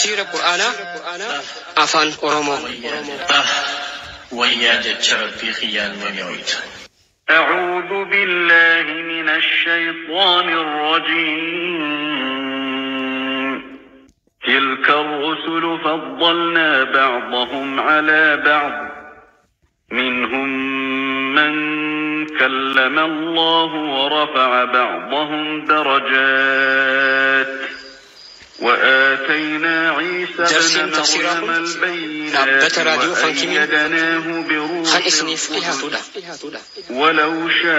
تفسير القرآن أفان أورومو ويا ربي خيال وميويت. أعوذ بالله من الشيطان الرجيم. تلك الرسل فضلنا بعضهم على بعض منهم من كلم الله ورفع بعضهم درجات وآتينا عيسى ابن مريم البينات وأيدناه بروح القدس ولو شاء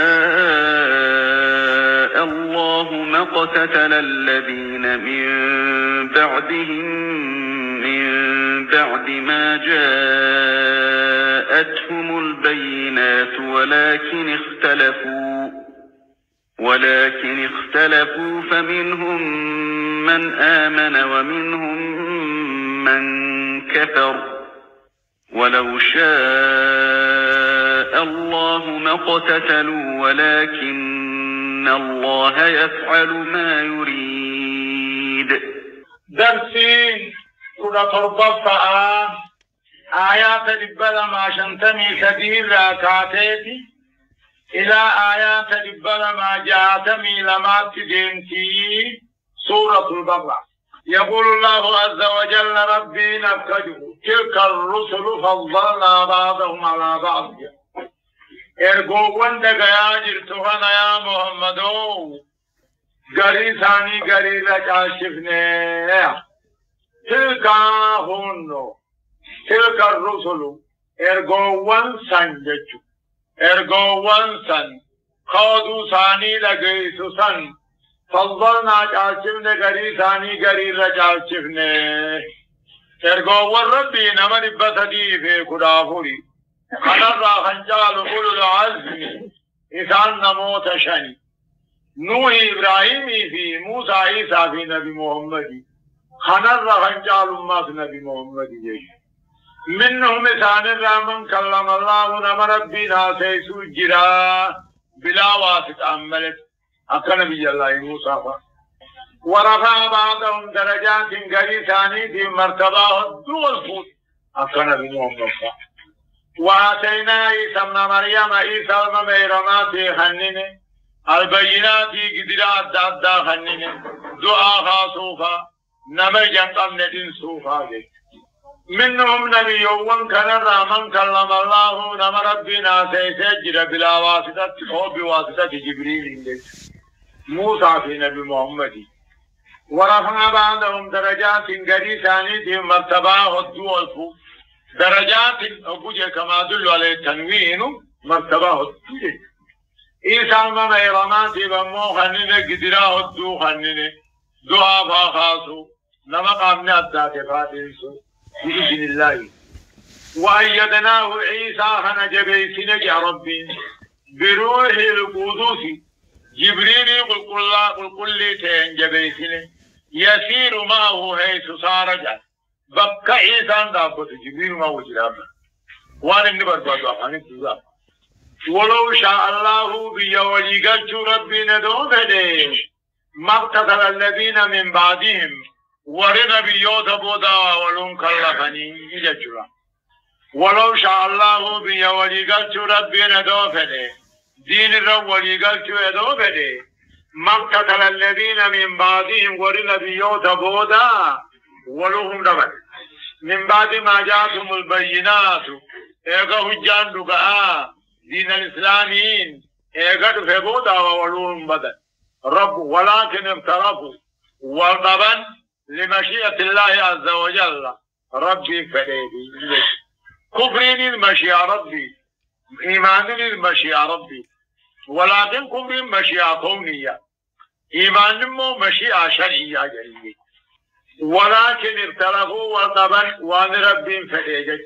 الله ما اقتتل الذين من بعدهم من بعد ما جاءتهم البينات ولكن اختلفوا فمنهم من آمن ومنهم من كفر ولو شاء الله ما اقتتلوا ولكن الله يفعل ما يريد. درسين سورة تربطة آيات البلا ما شنتمي سبيل راكاتيتي إلى آيات البلا ما جاءتمي لما تدينتي سورة البقرة. يقول الله عز وجل ربي نفكجه تلك الرسل فضلنا بعضهم على بعض ارقوان دقيا جرتوغنا يا محمدو قري ثاني قري لجاشفني تلك الرسل ارقوان سنججو ارقوان سن خادو ثاني لقيسو سن فضلنا جاشفني قري ثاني قري لجاشفني ارقوان ربي نمر بسدي في كدافوري خنر خنجال قول العزم إسان نموت شني نوح إبراهيمي في موسى عيسى في نبي محمد خنر خنجال أمات نبي محمد جيش منهم إسان الرحمن كلم الله نمر ربي ناسي سجرا بلا واسط عملت أكا نبي الله موسى ورفع بعضهم درجات قري ثاني في مرتبة الدول فوت أكا نبي محمد وآتينا عيسى ابن مريم عيسى المميرمات خنين البينات قدرات دادا خنين دعاء خاصوفا نبي جنقم ندين صوفا منهم نبي يوم كان الرحمن كلم الله نم ربنا سيسجر بلا واسطة أو بواسطة جبريل موسى في نبي محمد ورفع بعضهم درجات قري ثاني في مرتبة الدول فوق درجات أبوجه كما دل عليه تنوين مرتبة الدول إيسا مميرمات بمو خنين قدراه الدو خنين دعا فاخاسو نمقام نادات فاتنسو بإذن الله وأيدناه عيسى خنجبيسين يا ربي بروح القدس جبريل قل لي تنجبيسين يسير معه حيث صار بقى عيسى دابت جبريل ما وجرامه وانا نبر بدو افاني تزا ولو شاء الله بيوليغت ربي ندوبه مقتتل الذين من بعدهم ورنبيوت بودا ولون كلفني يجرا ولو شاء الله بيوليغت ربي ندوبه دين الرب وليغت ندوبه مقتتل الذين من بعدهم ورنبيوت بودا ولهم دبل من بعد ما جاءتهم البينات ايغا حجان دغا دين الاسلامين ايغا فبودا ولهم بدل رب ولكن افترفوا وطبعا لمشيئة الله عز وجل ربي فريدي كفرين المشيئة ربي إيمان المشيئة ربي ولكن كفر المشيئة كونية إيمان مو مشيئة شرعية جريمة ولكن اختلفوا وطبعا وان ربهم فريجت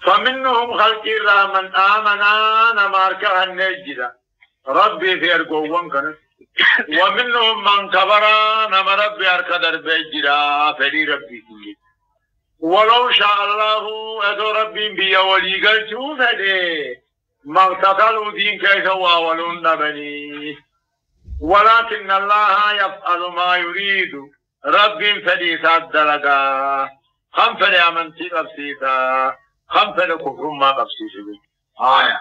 فمنهم خلق من آمنا نماركها النجدة ربي في أرقوان كانت ومنهم من كفر نما ربي أركدر بيجرا فري ربي فيه ولو شاء الله أدو ربي بيا ولي قلتو فدي ما اقتتلوا دين كيف واولون بني ولكن الله يفعل ما يريد رب فليسات دلقا خم فلي أمنتي قبسيتا خم فلي كفر ما قبسيتا آية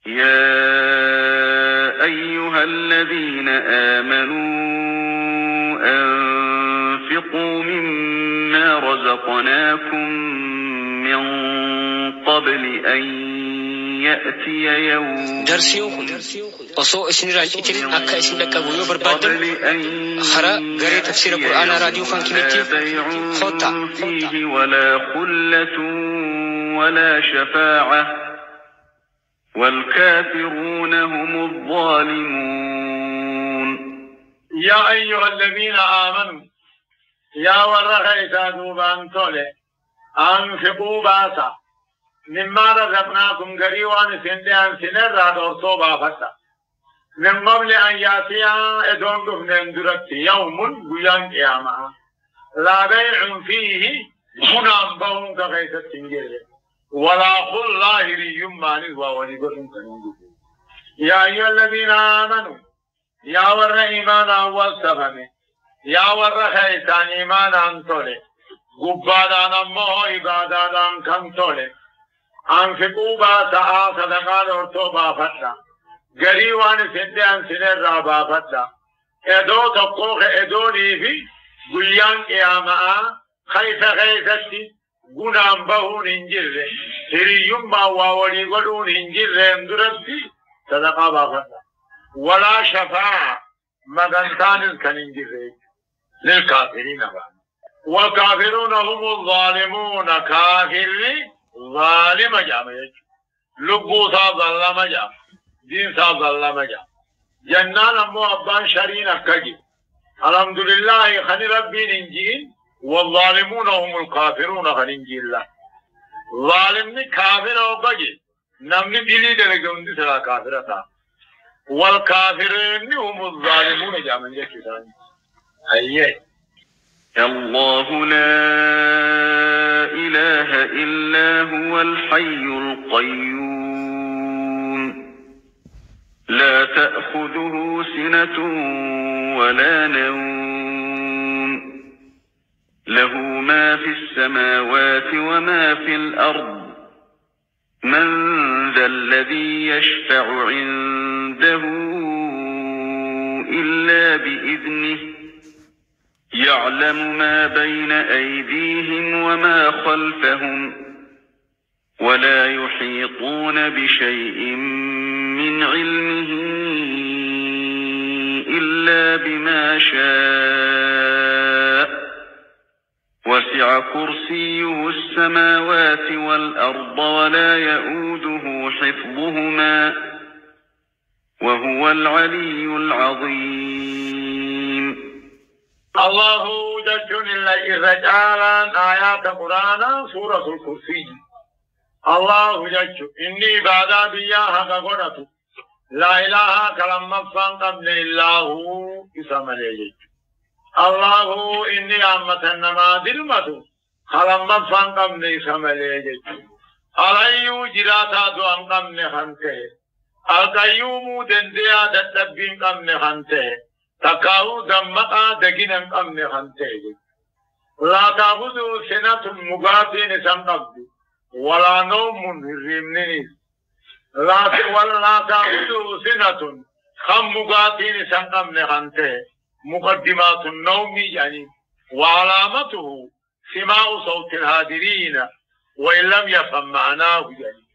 يا أيها الذين آمنوا أنفقوا مما رزقناكم من قبل أن يأتي يوم درسيوكم وصو اسن راجعتين أكا اسن لك أبويو بربادم خرا غري تفسير القرآن راديو فانكينيتي خوتا فيه ولا خلة ولا شفاعة والكافرون هم الظالمون يا أيها الذين آمنوا يا ورغيتا دوبان تولي أنفقوا باسا مما رزقناكم قريوان سندان سنر دورتو بافتا من قبل أن يأتي إدون دفن درت يوم بيان قياما لا بيع فيه منام بهم كغيثة سنجل ولا خل لاهري يماني ووليبهم كنجل يا أيها الذين آمنوا يا ور إيمانا والسفن يا ور خيسان إيمانا انتولي قبادان أمه إبادان كنتولي أنفقوا باسا صدقان ورتو بافتا قريوان سندان سنر بافتا ادو تقوخ ادوني في قيان قياما خيثتي قنام بهون انجر هريم ما واولي قلون انجر اندرتي صدقا بافتا ولا شفاعة مدنتان كان انجر للكافرين والكافرون هم الظالمون كافر ظالم جامع لبو صاحب ظلم جامع دين صاحب ظلم جامع جنان أمو أبان شرين أكجي الحمد لله خني ربي ننجين والظالمون هم الكافرون خننجي الله ظالمني كافر أبجي نمني دلي دلقون دي سلا كافرتا والكافرين هم الظالمون جامع جكتان أيه الله لا إله إلا هو الحي القيوم لا تأخذه سنة ولا نوم له ما في السماوات وما في الأرض من ذا الذي يشفع عنده إلا بإذنه يعلم ما بين أيديهم وما خلفهم ولا يحيطون بشيء من علمه إلا بما شاء وسع كرسيه السماوات والأرض ولا يؤوده حفظهما وهو العلي العظيم الله جل الرجالا آيات قرآن سورة الكرسي الله جل إني بعد بياها قرأت لا إله كلمة قبل الله اسم لي الله إني أمة النما دلمة كلمة قبل اسم لي علي جراتا دوان قبل خنته القيوم دنديا دتبين قبل خنته تكاو دمقا دقنا قمن خنته لا تأخذوا سنة مقاتين سنقب ولا نوم الرمنين ولا تأخذوا سنة خم مقاتين سنقبن خنته مقدمات النوم يعني وعلامته سماع صوت الهادرين وإن لم يفهم معناه يعني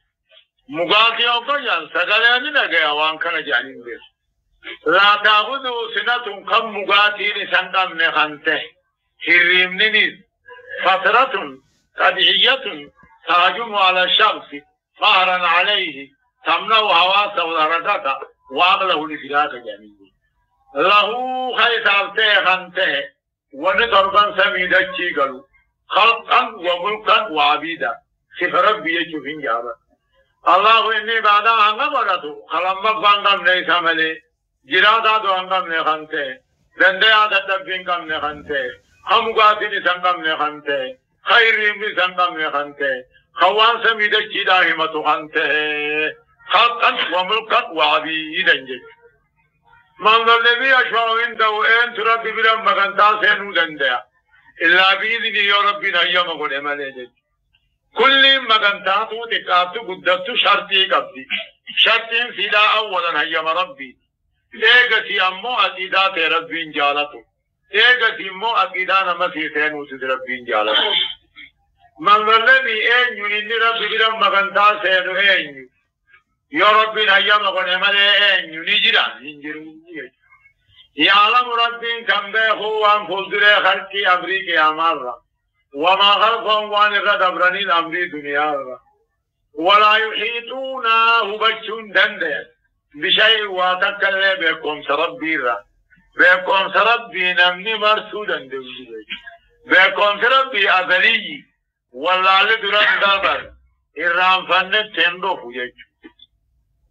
مقاتين وقيان سقلين لقيا وان كان جانين بير لا تأخذوا سنة كم مقاتين سنقم نخنته هرمنين فترة طبيعية تهجم على الشخص قهرا عليه تمنع حواسه ودرجاته وأغله لفلاك جميل له خيث أبته خنته ونطرقا سميدا شيقلو خلقا وملكا وعبيدا سفر ربي يجفين جابا الله إني بعدها أنقبرته خلما فانقم ليس ملي جرادا دوانقم نخنته دندیا دتبینقم نخنته خمقاتنی سنقم نخنته خیریم سنقم نخنته خوان سمید چیدا همتو خنته خلقا وملكا وعبيدا جد من الذي أشفع عنده أنت ربي بلا مغنطا سينو دنديا إلا بإذن يا ربي نهيا مقول إمالي كل مغنطاتو تقابتو قدتو شرطي قبدي شرطين سيدا أولا هيا ربي إيغسي أمو أقيدات ربي جالتو إيغسي أمو أقيدان مسيحين وسيد ربي جالتو من الذي أنيو إني ربي بلا مغنطا سينو أنيو يا ربي نهيا مقول إمالي أنيو نجران نجرون يعلم ربي كم بيخو وان فلدر خلقي أمريكي أمارا وما خلقهم وان قد أبرني الأمري دنيا ولا يحيطون هبتشون دندن بشيء واتكال بكم سربي بكم سربي نمني مرسودا بكم سربي أذلي والله لدران دابر إرام فنن تندو فجج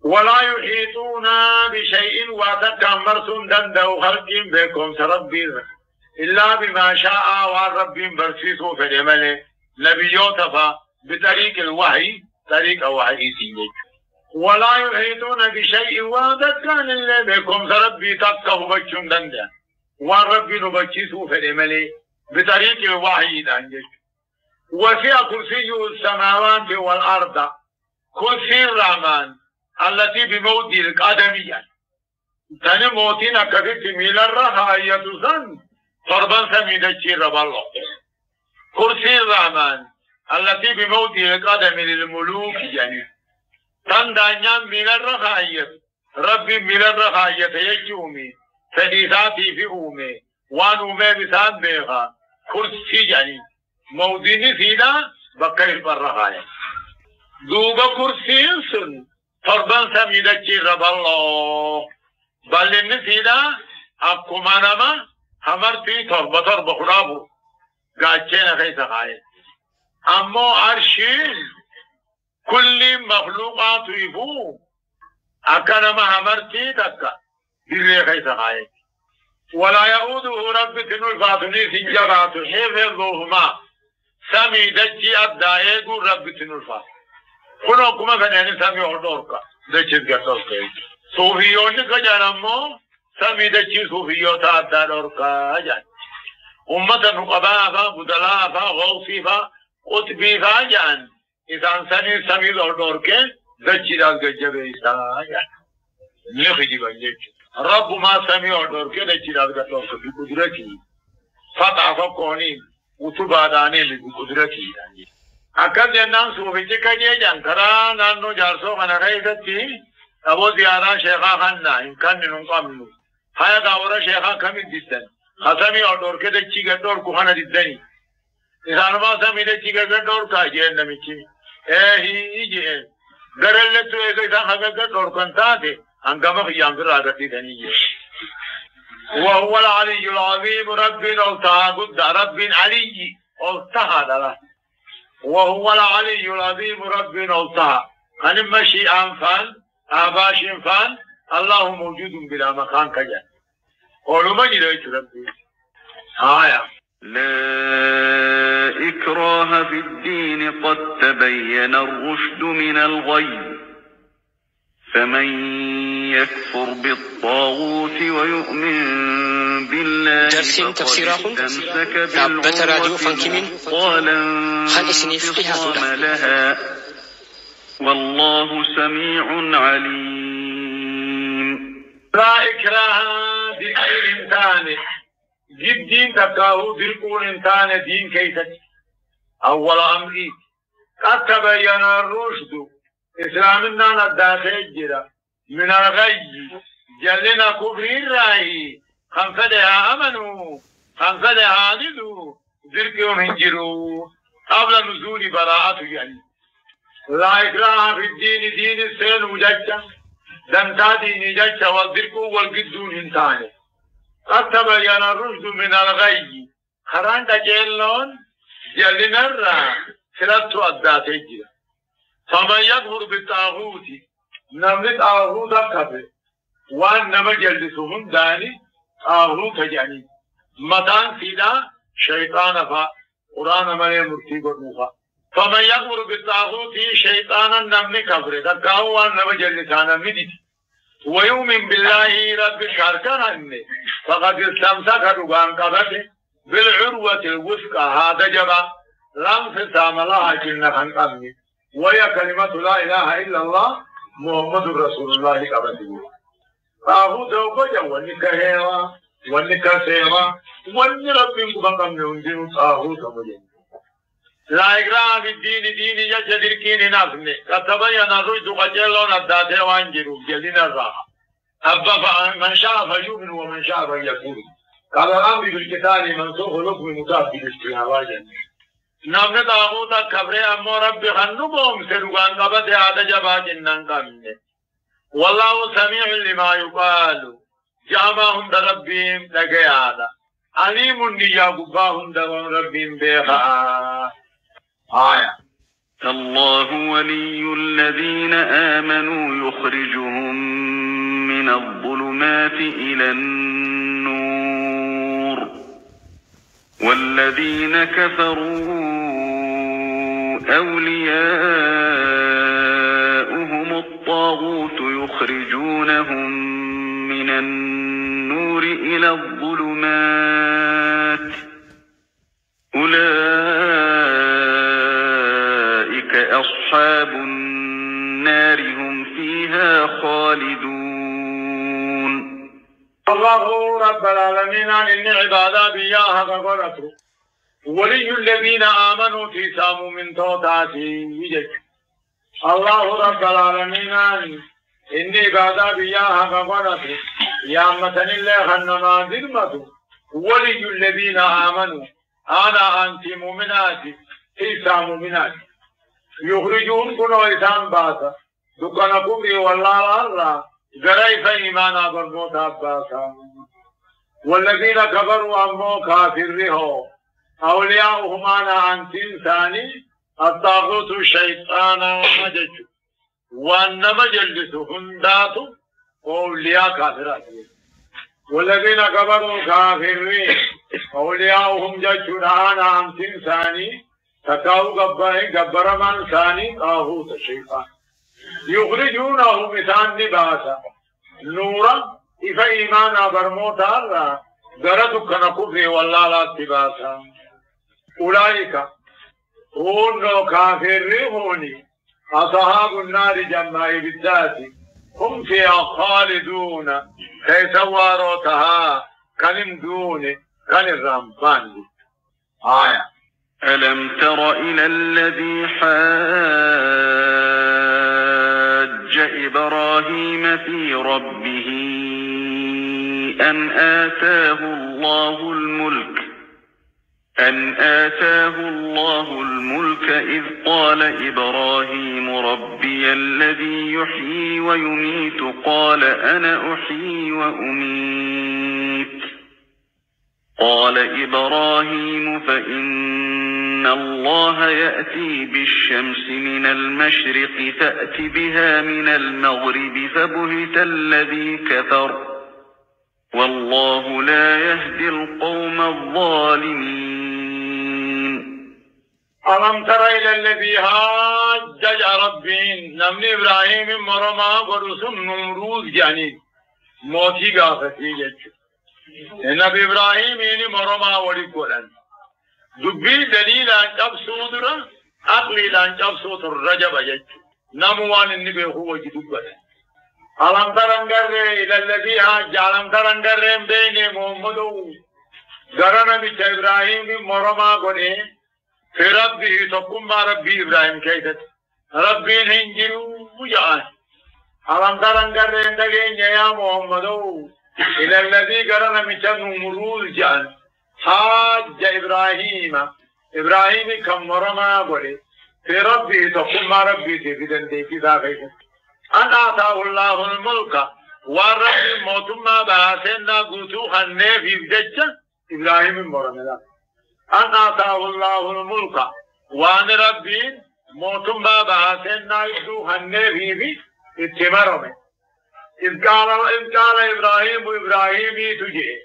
ولا يحيطون بشيء واتكال مرسودا دندو خلقهم بكم سربي إلا بما شاء والرب برسيسه في العمل نبيوتفا بطريق الوحي طريق وحي سينيك ولا يحيطون بشيء واتكال إلا بكم سربي تبقه بچون دندا والرب نبچيسه في العمل بطريق الوحي دنجك وسع كرسي السماوات والأرض كرسي الرحمن التي بموت القدمية تاني موتين كفت ميل الرخاية سن فربان سميدتشي رب الله كرسي الرحمن التي بموت القدم للملوك يعني تندانيان ميل الرخاية ربي ميل الرخاية يجومي فديثاتي في أومي وان أومي بسان بيغا كرسي يعني موضيني سيدا بكير بالرخاية دوبا كرسي سن فربان سميدتشي رب الله بلن سيدا أبكما نما همرتي تربة خرابو قاچين خيسا خاية أمو عرشين كل مخلوقات يفو أكنما همرتي تكا دلي خيسا خاية ولا يعوده رب تنالفاتني سنجرات حفظهما سميدتشي أبدائيقو رب تنالفات كنو كما فنين سمي أردوركا دچت قطوكي صوفيوني كجانمو سميدتشي صوفيوتا أبدالوركا جان أمتا نقبافا بدلافا غوصيفا قطبيفا جان إذا سني سميد أردوركي دچت قجبيسا جان نخجي بنجك رب ما سمي أردوركي دچت قطوكي بقدرتي فتح فقوني وتباداني بقدرتي أكاد جنان صوفيتي كجيجان كرا نانو جارسو خنا خيستي أبو زيارة شيخا خنا إن كان ننقامنو هيا داورا شيخا كمي ديدن خسامي أدور كده چيگا دور كوخانا ديدني إسان ما سامي ده چيگا دور كاجين نميچي هي غرلتو إيگا إسان خاگا دور كنتاته أنقام خيام در آدتي دني وهو العلي العظيم رب الألتها قد رب علي ألتها دلا وهو العلي العظيم رب الألتها أنما شيء أنفان آباش انفان الله موجود بلا مكان كجان علوم جلوية ربي آية لا إكراه في الدين قد تبين الرشد من الغي فمن يكفر بالطاغوت ويؤمن بالله فقد استمسك بالعروة الوثقى لها والله سميع عليم. لا إكراه في إنسان جد تكاهو درقون إنسان دين كيست أول أمري قد تبين الرشد إسلامنا نداخل جرا من الغي جلنا كفر الرأي خنفدها أمنوا خنفدها عددوا درقهم هنجروا قبل نزول براءة يعني لا إكراه في الدين دين السين وجدت دمتا دين جدت والدرق والقدون إنسان قد تبين الرشد من الغي خران تجيلون جلنا الرأي سلطة أدات الجرا فمن يكفر بالطاغوت نمت طاغوت كفر وان نما جلسهم داني طاغوت جاني متان سيدا شيطان فا قرآن ملي مرتي قرنوفا فمن يكفر بالطاغوت شيطانا نمني كفر دكاو وان نما جلسانا مدي ويؤمن بالله رب شاركنا فقد استمسك ربان قبته بالعروة الوثقى هذا جبا لم تسام الله جنة قمي وهي كلمة لا إله إلا الله محمد رسول الله قبته فأهو توقع ونكهيوا ونكسيوا ونربين قبان قمي أهو توقع لا إكراه في الدين دين يجدر كين نظمي كتبين الرشد قجلون الداته وانجروا جلنا الراحة أبا من شاء فيؤمن ومن شاء فيكفر قال الأمر بالقتال منسوخ لكم مكافئ الاستهواجا نمن طاغوتا كبر أمو رب خنبهم سلوغان قبت هذا جبات الننقم والله سميع لما يقال جامعهم ربهم لقي هذا عليم ليقباهم ربهم بيخاء آية الله ولي الذين آمنوا يخرجهم من الظلمات إلى النور والذين كفروا أولياؤهم الطاغوت يخرجونهم من النور إلى الظلمات أولئك أصحاب النار هم فيها خالدون. الله رب العالمين إن عبادة بياها فقرته ولي الذين آمنوا في سامو من توتاتي وجد الله رب العالمين إن عبادة بياها فقرته يا متن الله خنما ذرمته ولي الذين آمنوا أنا أنت مؤمنات في سامو منات يخرجون كنوا إسان باسا دكنا كبري والله الله غريف إيمانا برموت أباسا والذين كفروا أمو كافره أولياؤهم أنا أنت إنساني الطاغوت الشيطان مجج وأن مجلسهم ذاته أولياء كافرات والذين كفروا كافرين أولياؤهم ججون أنا أنت إنساني تكاو قبر من ثاني طاغوت الشيطان يخرجونه مثال لباسا نورا إفا إيمانا برموتا الله غردك نكفر والله لا اتباسا أولئك هون كافرون أصحاب النار جمع بالذات هم فيها خالدون كي سواروتها كنمدون كنرمبان آية ألم تر إلى الذي حاج إبراهيم في ربه أن آتاه الله الملك إذ قال إبراهيم ربي الذي يحيي ويميت قال أنا أحيي وأميت قال إبراهيم فإن الله يأتي بالشمس من المشرق فأت بها من المغرب فبهت الذي كفر والله لا يهدي القوم الظالمين. ألم تر إلى الذي حاج ربين نمن إبراهيم مرما ورسم نمروز جاني موتي غافتي جيش نبي إبراهيم إني مرما ورقلن دبي دليل أن تبسود را أقليل أن تبسود الرجب جيش نموان النبي هو جدبنا. ألم ترنگر إلى الذي حاج ألم ترنگر بين محمد غرنا بيت إبراهيم مرما قني في ربه تقوم ما ربي إبراهيم كيدت ربي ننجلو وجعان. ألم ترنگر إندگين يا محمد إلى الذي غرنا بيت نمروز جان حاج إبراهيم كم مرما قني في ربه تقوم ما ربي تفيدن ديكي ذاكيدت أن آتاه الله الملك والرب موتما باسنا قوتو خنه في بدجة إبراهيم مرمدا أن آتاه الله الملك وان ربي موتما باسنا قوتو خنه في اتمرمه إذ قال إبراهيم تجي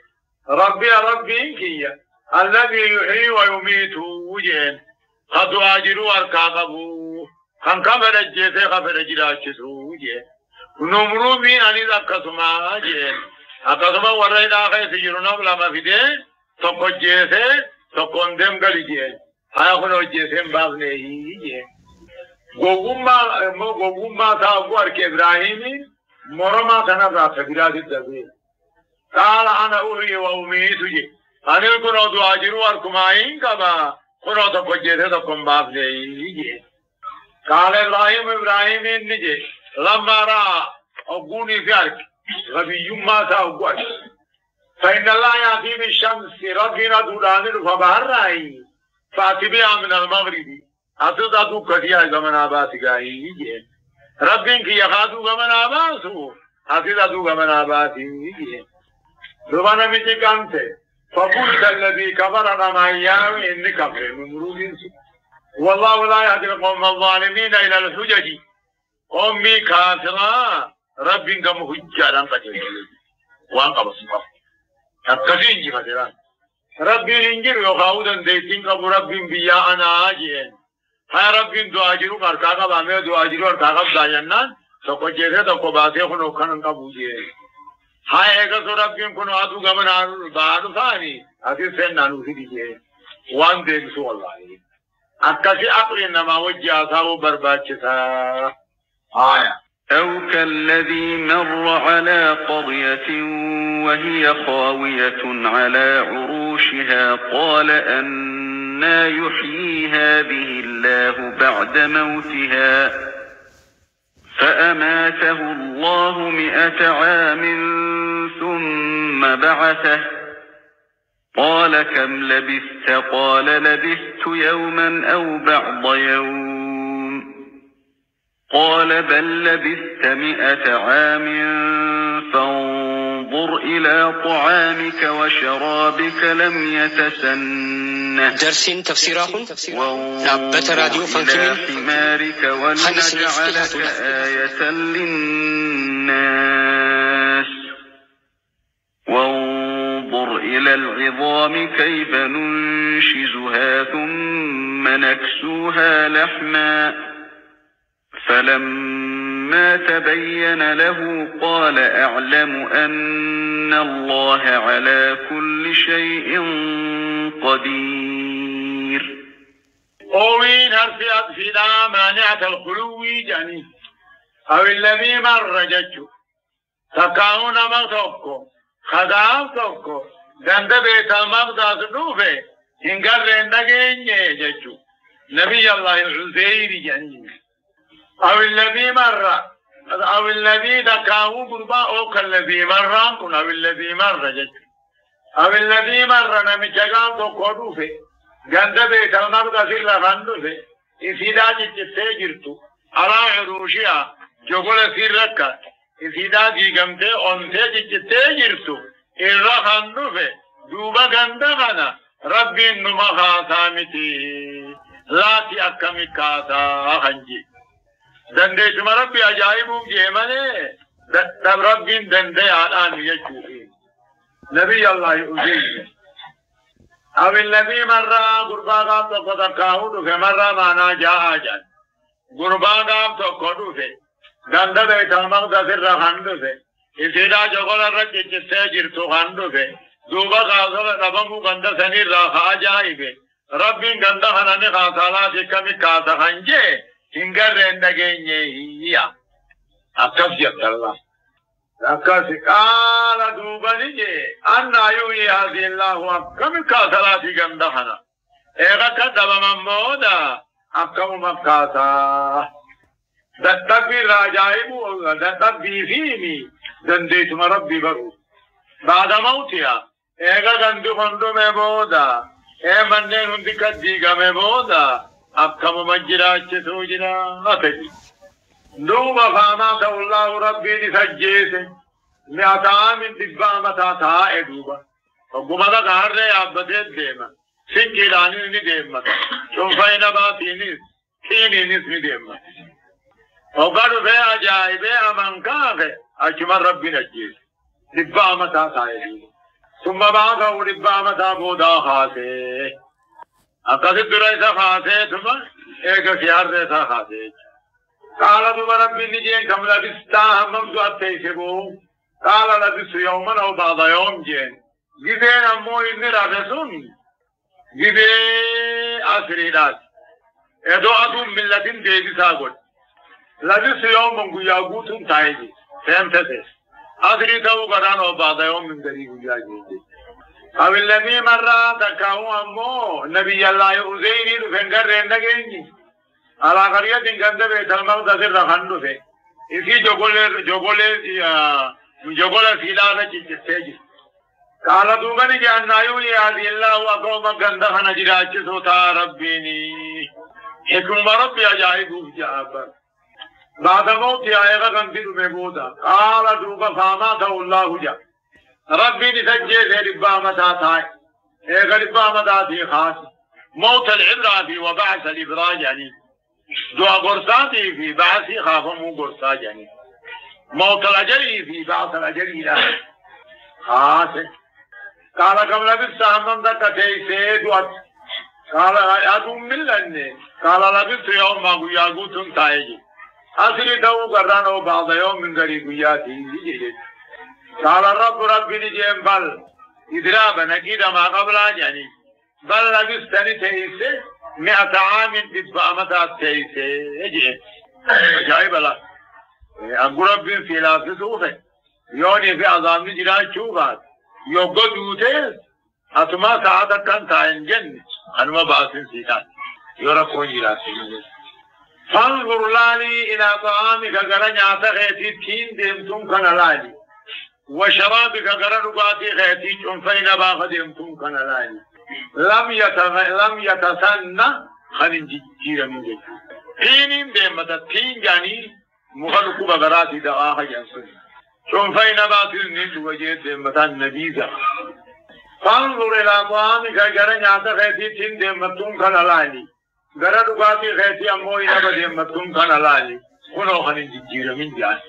ربي كيا الذي يحيي ويميت وجهن قد واجروا أركاقبوا خان كفر الجيسي خفر جراجسو نمرودين أني ذكسما جين أكسما ورّينا خيس يجرنا بلا ما فيده تقول جيسه تقول دم قلي جين هاي خنو جيسهم باغنه جين غوغوما تاغوار كإبراهيم مرما كان راسه براد الدبي قال أنا أولي وأميت جي أنا كنو دواجرو أركماين كما كنو تقول جيسه تقول باغنه جين قال إبراهيم نجي لما رأى أبوني فيك غبي يوم تاغوار فإن الله يأتي بالشمس ربنا دولان فبهر رأي فاتبع من المغرب أتدادو كتيا زمن آباسي گاهي ربين كي يخادو زمن آباسو أتدادو زمن آباسي زمن ميتي كانت فقلت الذي كفر نمائيا إني كفر من مرودين والله لا يهدي القوم الظالمين إلى الحجج أمي كافرا ربين كم حجارا قتل وانقى بصمه أكثين جي فتران ربين انجر يخاودا ديتين قبو ربين بيا أنا آجين هاي ربين دواجرو كاركاقا بامي دواجرو كاركاقا بجاينان سوكو جيسه تكو باسي خنو خنن قبو جيه هاي ايكا سو ربين كنو آدو غمن بارو ثاني أسي سن نانو سيدي جيه وان ديك سو الله أكثي أقل نما وجه أصابو برباچتا آية أو كالذي مر على قرية وهي خاوية على عروشها قال أنى يحيي هذه الله بعد موتها فأماته الله 100 عام ثم بعثه قال كم لبثت قال لبثت يوما أو بعض يوم قال بل لبثت 100 عام فانظر إلى طعامك وشرابك لم يتسنه درسين تفسيراهم وانظر إلى حمارك ولنجعلك آية للناس وانظر إلى العظام كيف ننشزها ثم نكسوها لحما فلما تبين له قال أعلم أن الله على كل شيء قدير. أوين هرفيات فينا مانعة الخلو جاني أو الذي مر ججو تقاون مغتوكو خداوتوكو دند بيت المقدس نوفي هنگر رندگين ججو نبي الله العزير جاني أو الذي مر أو الذي دكاه قربا أو كالذي مر أو الذي مر جج أو الذي مر نمجعان تو كودوفه جند بيت المقدس لفندوفه إذا جت جرتو على عروشها جوكل سيرك إذا جيجمت أنت جت جرتو إلا فندوفه دوبا جندنا ربي نما خاتمتي لا تأكمل كاتا خنجي دندے شما ربی عجائبو جیمانے تب ربین دندے آن یجوہی نبی اللہ عزیز او النبی مرہ گربا گام تو قدرکاہو دکھے مرہ مانا جا آجان گربا گام تو کھڑو تھے دندہ بیتا مقدس رخندو تھے اسی دا جگل رکی چسے جرتو خندو تھے دوبا قاضل ربنگو گندہ سنی رخا جائبے ربین گندہ خنانی خاصالا سکمی کاتا خنجے هنگر رندگینی یا اکس جت الله اکس قال دوبنی جه ان ایوی هذه الله اکم کاسلاتی گندخنا ایغا کدب من مودا اکم مکاسا دتک بی راجائبو دتک بی فیمی دندیتم ربی برو بعد موتیا ایغا گندو خندو میں مودا اے مننے ہندی کدیگا میں مودا أبكم مجرات سوجنا أتجي دوما فاماته الله ربي لسجيسه 100 عام دبا متى دوبا وقمت قهر يابدت ديما سنجلاني ديما شوفين باتينيس كينينيس ديما وقالوا في عجائب أمن كاخ أجمل ربي نجيس دبا متى دوبا ثم بعثه دبا متى بودا خاسه أقصد برأيسا خاصة ثم ایک خیار دیسا خاصة قال دوبا ربي نجين كم لبستا همم دوات تيسبو قال لبس يوما أو بعض يوم جين جبين أمو إذن رافسون جبين أسرينات ادو أدو ملتين ديبي ساقود لبس يوما قيا قوتن تايجي فهمتسي أسري تاو قران أو بعض يوم من قريب قيا جين أو الذي مرة تكاو أمو نبي الله عزيري دفنگر رندگينجي على قرية كنت بيت الموت سر خندو سے اسی جوگولے سیدہ چیز قال دوغنی کہ انایو یادی اللہ وقوم گندہ نجراچ سوتا ربینی حکم ربی اجائب جابر بعد موت آئے گا گندر میں بودا قال دوغا فاما تھا اللہ جا ربی نسجے سے ربا متا تھا ایک ربا متا تھی خاص موت العبرہ وبعث الابراج یعنی دعا قرصاتي في بعثي خافمو قرصات يعني موت الأجري في بعث الأجري لا خاصة قال كم لبثت همم ذاك تيسي دوات قال أدوم من لني قال لبثت يوم ما قويا قوتن تايجي أسري تو قرانو بعض يوم من قريب قوياتي قال الرب ربي نجيم بل إدرابا نكيد ما قبل يعني بل لبثتني تيسي 100 عام تدفع متى تيسي جايب الله أقرب بين في لافظ صوفه يوني في عظام نجران شوفات يوقع دوتيز أتما سعادة كان تاين جن أنما باسم سيطان يوركون جراسي فانظر لاني إلى طعامك قرن يعتقيتي تين ديمتم كان لاني وشرابك قرن رقاتي غيتي شنفين باخ ديمتم كان لاني لم يتسنى خلين جيرا من جيد تين ديمتا تين جاني مخلقو بغراتي دعاها جنسون شنفين باسي النجد وجيد ديمتا النبيزة فانظر إلى طعامك قرن يعتقيتي تين ديمتم كان لاني قرن رقاتي غيتي أموي نبا ديمتم كان لاني خنو خلين جيرا من جيد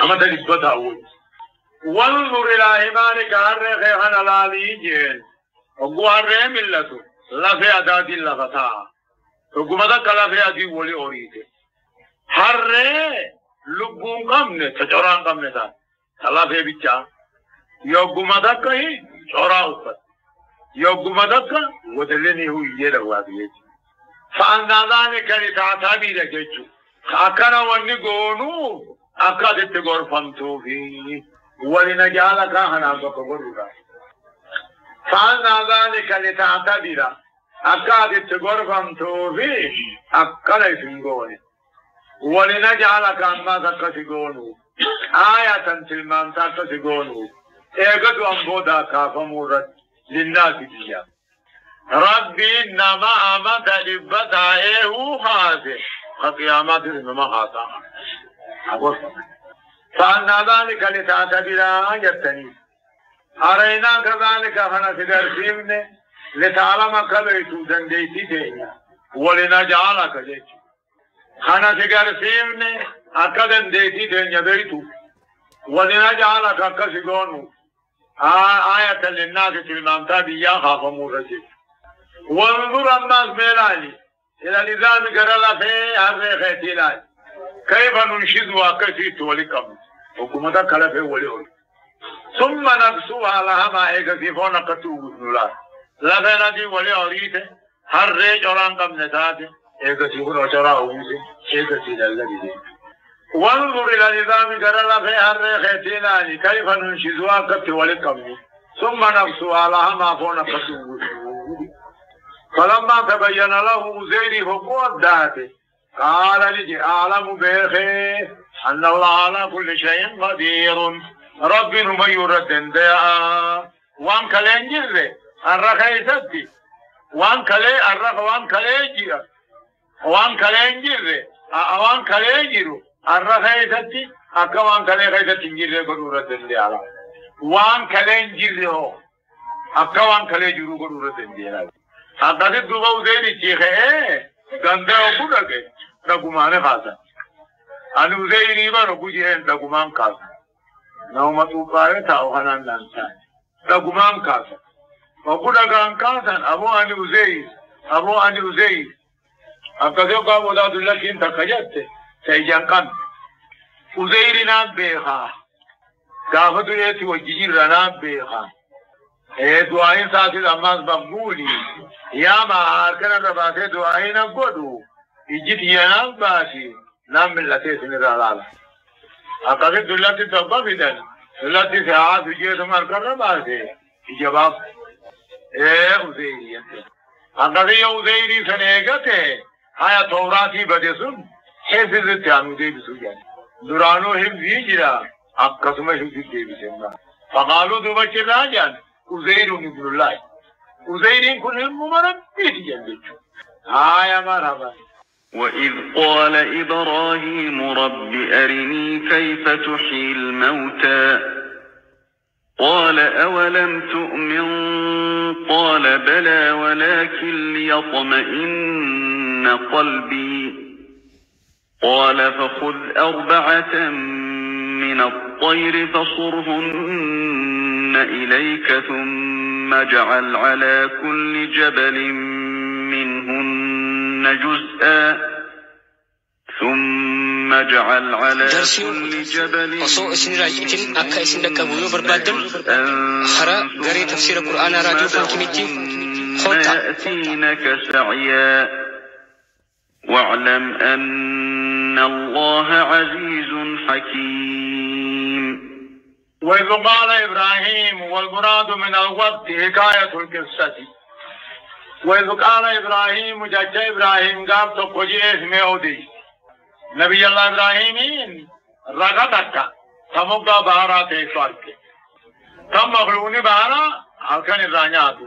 أما تلبتا أول وانظر إلى إيمانك هر خيخان لالي جيد وقوار ملتو لفي أداتي لفتا حكومتا كلفي أدي ولي أوريته هر لبون قمنا تجوران قمنا تا لفي بيچا يوكومتا كهي چورا اوپر يوكومتا كه ودلني هو يلوا بيت فأنا ذلك لتعتبي لجيچو أكنا ونقونو أكادت غرفمتو في ولنجالك هناك غرفا فأنا ذلك لتعتبر أكادت غرفمتو في أكلا يسنقوني ولنجعلك أما تكسقونو آية تلمان تكسقونو إيقظ أنبودا كافمورت للناس ديا ربي إنما أمد لبتا إيهو خاسي قيامات إنما خاسا فأنا ذلك لتعتبر يتني أرينا كذلك فنسدر فيمن لتعلم كبيتو دنديتي دينا ولنجعلك جيتو خنسدر فيمن أكدن ديتي دينا بيتو ولنجعلك كسيقونو آية للناس تلمامتا بيا خافمو رجل وانظر أما اسميلاني إلى نظام قرل في هذه خيتيلاني كيف ننشد وكسيت ولكم حكومتا كلفه وليون ثم نقصوها لها ما ايكسيفون قطوه بسم الله لفنا دي ولي أوريته هر ريج اوران قم نتاته ايكسيفون وشرا اوزي ايكسيد الذي دي وانظر إلى نظام قرل في هذه خيتيلاني كيف ننشد وكسيت ولكم ثم نقصوها لها ما فون قطوه فلما تبين له زيري فقوة ذاته قال لي أعلم بخي أن الله على كل شيء قدير رب من يرد دعاء وان كلين جره الرخي ستي وان كلي الرخ وان كلي جره وان كلين جره وان كلي جرو الرخي ستي أكا وان كلي خي ستي جره قدورة دعاء وان كلين جره أكا وان كلي جرو قدورة دعاء أكا دوبا زيري چيخه گنده وقودا گئے دقمان خاصا انو زیری با رکو جہن دقمان خاصا نومت اوپاره تا اوخنان لانسان دقمان خاصا وقودا گان خاصا ابو انو زیر ابو انو زیر اکدیو کا مداد اللہ کین تکجت سيجان قم أزيرنا بيخا قافتو يتي وجيرنا بيخا دعائن ساتي الأماس بقولي يا ما أركنا رباسي دعائن قدو إجيت ينام باسي نام من لتي سنرالال أقصد دلتي تبا فيدن دلتي سعاد وجيت مركنا رباسي جواب أزيري أقصد أزيري سنيقته هيا توراتي بدسون حفظ تانو دي بسوجان درانو حفظي جرا أقسم حفظي دي بسوجان فقالوا دو بچه راجان أزير ابن الله أزير كل الممرد بيتي جنبه هيا مرحبا وإذ قال إبراهيم رب أرني كيف تحيي الموتى قال أولم تؤمن قال بلى ولكن ليطمئن قلبي قال فخذ 4 من الطير فصرهن إليك ثم اجعل على كل جبل منهن جزءا ثم اجعل على كل جبل وصو اسن راجعتين أكا اسن لك أبويو بربادم خرا غري تفسير القرآن راديو فانكميتي خطأ يأتينك سعيا واعلم أن الله عزيز حكيم. وإذ قال إبراهيم والمراد من الوقت حكاية القصة. وإذ قال إبراهيم جج إبراهيم قال تقجي اسمه أودي نبي الله إبراهيم رغتك تمقى بهارات إسوارك تم مغلوني بهارا هلكن الرانيات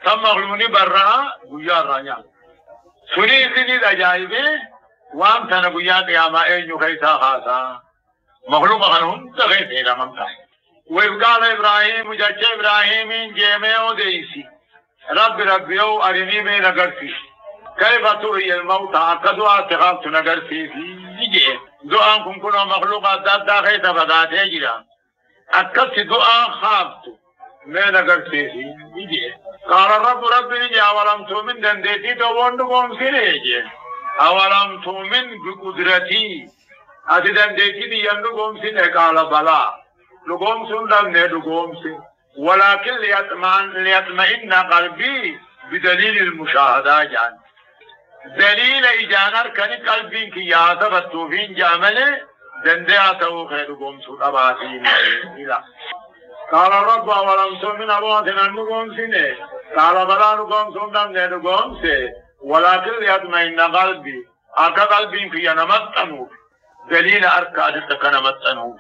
تم مغلوني برا گویا الرانيات سنی سنید أجائبه وام تنا گویا قیاما اینو خیسا خاصا مخلوق خنون تغیث رممتا. وإذ قال إبراهيم جج إبراهيم جيمه أوديسي ربيو أرني من نغرسي كيف تحيي الموتى أكدوا اتخاذت نغرسي في دعاء كنا مخلوقات داخل تفضات يجرا أكدت دعاء خافت من نغرسي في قال رب نجي أولم تؤمن دندتي دوندقون سنيجي أولم تؤمن بقدرتي أتي دندتي دي يندقون سنة قال بلا لقوم سندم ندقون سنة ولكن ليطمئن قلبي بدليل المشاهدة جان دليل إجانر كان قلبي كي يعتبت فين جامله دندعته خير قوم سلطباتين قال الرب ولم تؤمن أبواتنا نقوم سنة قال بلا نقوم سندم ندقوم سنة ولكن ليطمئن قلبي أكا قلبي كي ينمتنه دليل أركاد تكنمتنه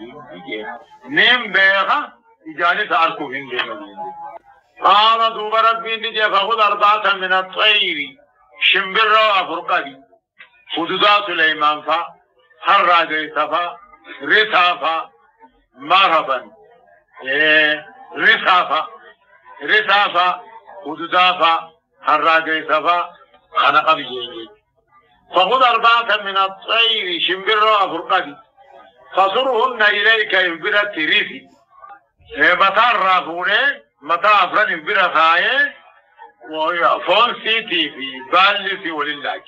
نيم بيغا إجانة أركو هنجي قال دوب ربي نجي فخذ 4 من الطير شمبر أفرقدي خدودا سليمان فا حراجي تفا رثافا مرحبا رثافا خدودا فا حراجي تفا خنق بجيجي فخذ 4 من الطير شمبر أفرقدي فصرهن إليك يبرت رثي متى الرافونة متى أفرن برخاية وفون سيتي في بالسي ولله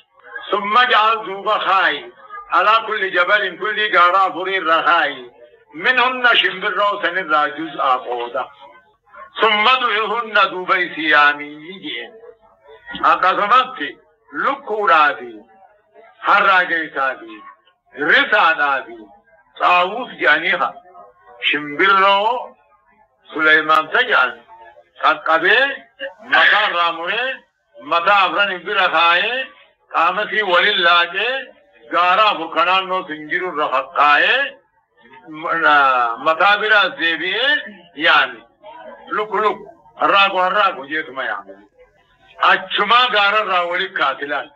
ثم جعل ذوب خاي على كل جبل كل جارة فرير رخاي منهن شمبر روسن الراجوز آقودا ثم دعهن ذوبي سيامي يجين أقسمت لكوراتي حراجي تابي رساناتي طاووس جانيها شمبر رو سليمان تجعل قبه مكان راموه متى أفرن برخاية قامتي ولله غارا فرقنان نو سنجر الرخاية متى برا زيبيه يعني لك الراقو جيت ما يعمل أجمع غارا راولي قاتلان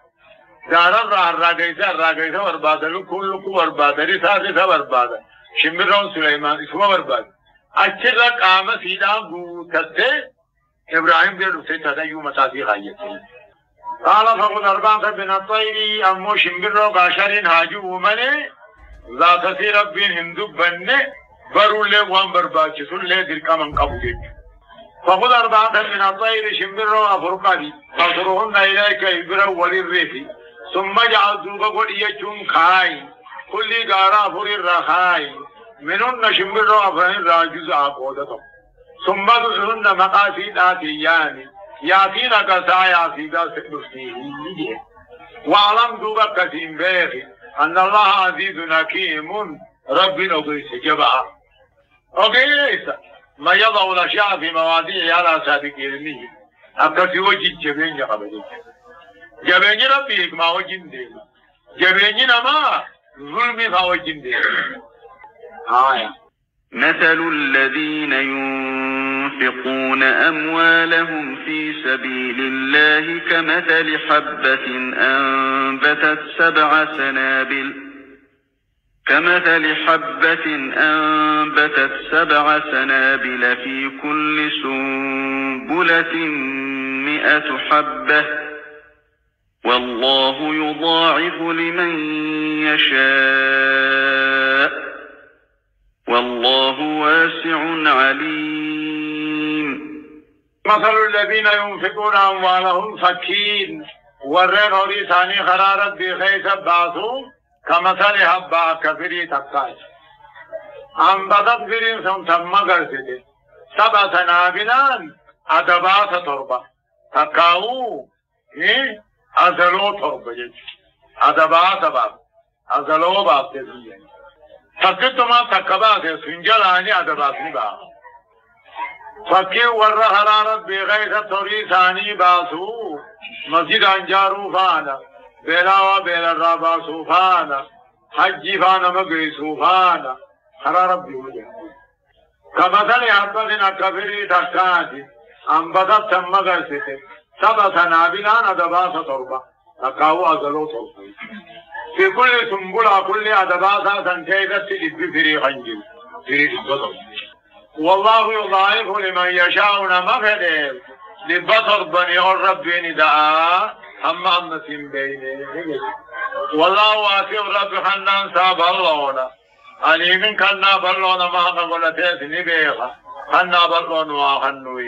غارا الراقيسة وربادة كل وربادة رسالة وربادة شمرون سليمان اسمه وربادة أجل قام سيدا قوتته إبراهيم بيرسي تدايو مساسي غايته قال فقد 4 من الطير أمو شمبرو قاشرين هاجو منه ذات سي ربين هندو بنه برولي وان برباكي سلي درقا من قبضك فقد 4 من الطير شمبرو أفرقادي فصرهن إليك إبرو وللريفي ثم جعل ذوق قد يجون خاي كل قارا فور الرخاي منون شمر أفرين راجز عقودتهم ثم تسهن مقاسيد آتيان ياتين كسا ياتيك سكبسيه وعلم دوبك كسيم بيخي أن الله عزيز حكيم رب نقيس جبعا أوكي ما يضع الأشياء في مواضيع على سابق علمه أكثر وجه جبين قبل جبين ربي ما وجه دين جبين ما ظلم ما وجه دين مثل الذين ينفقون أموالهم في سبيل الله كمثل حبة أنبتت سبع سنابل في كل سنبلة 100 حبة والله يضاعف لمن يشاء والله واسع عليم. مثل الذين ينفقون أموالهم فكين ورين هوري ثاني خرارت بخيس باسو كمثل حبة كفري تقاش أنبتت فرين ثم قرسل 7 سنابلان أدبات تربة تقاو أزلو تربة أدبات باب أزلو باب تزيين فكت ما تكبات سنجلاني أدباتني باب فكي ور حرارت بغيث توري ثاني باسو مسجد انجارو فانا بلا وبلا الراباسو فانا حجي فانا مقرسو فانا حرارت بوجه كمثل حبة أكبري تكاتي أنبتت ثم قرسته 7 سنابلان أدبات تربة تقاو أزلو تربة في كل سنبلة كل أدبات سنتيدت بفري خنجل فري البطر والله يضاعف لمن يشاء مفدل لبطر بني الرب نداء أما أمسين بينه والله واسع رب حنان ساب اللون عليم كنا بلون ما قلتيس نبيخا كنا بلون وخنوه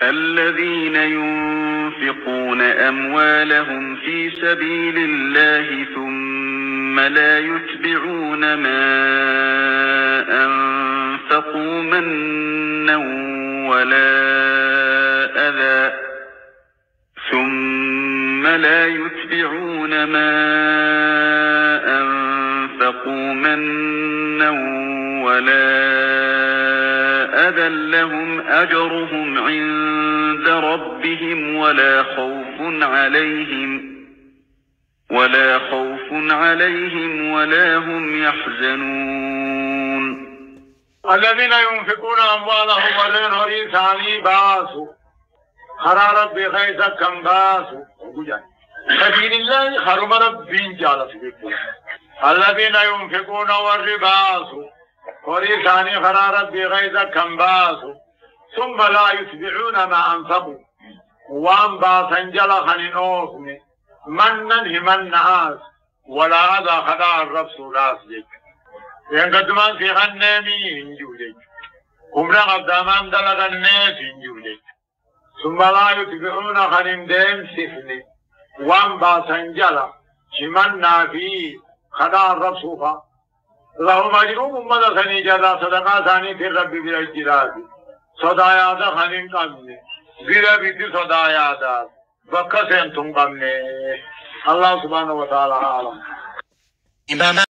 الذين ينفقون أموالهم في سبيل الله ثم لا يتبعون ما أنفقوا منا ولا أذى لهم أجرهم عند ربهم ولا خوف عليهم ولا هم يحزنون. الذين ينفقون أموالهم ولن هريساني باسو حرارت بخيسة كم باسو سبيل الله حرم ربين جالس بكم. الذين ينفقون والرباسو هريساني حرارت بخيسة كم باسو ثم لا يتبعون ما أنفقوا وان باسن جل خنينوفني منن همن ناس ولا أذى خدا الرسول راسجك ينقدمان في خنامي هنجولك عمره قدامان دلق الناس هنجولك ثم لا يتبعون خنم دين سفني وان باسن جل همن نافي خدا الرسول اللهم اجرهم مدى ثني جدا صدقا ثاني في الرب بالإجراء صدايا دا خنم قمني بلا بيتي صدايا دا بكا سنتم قمني الله سبحانه وتعالى عالم.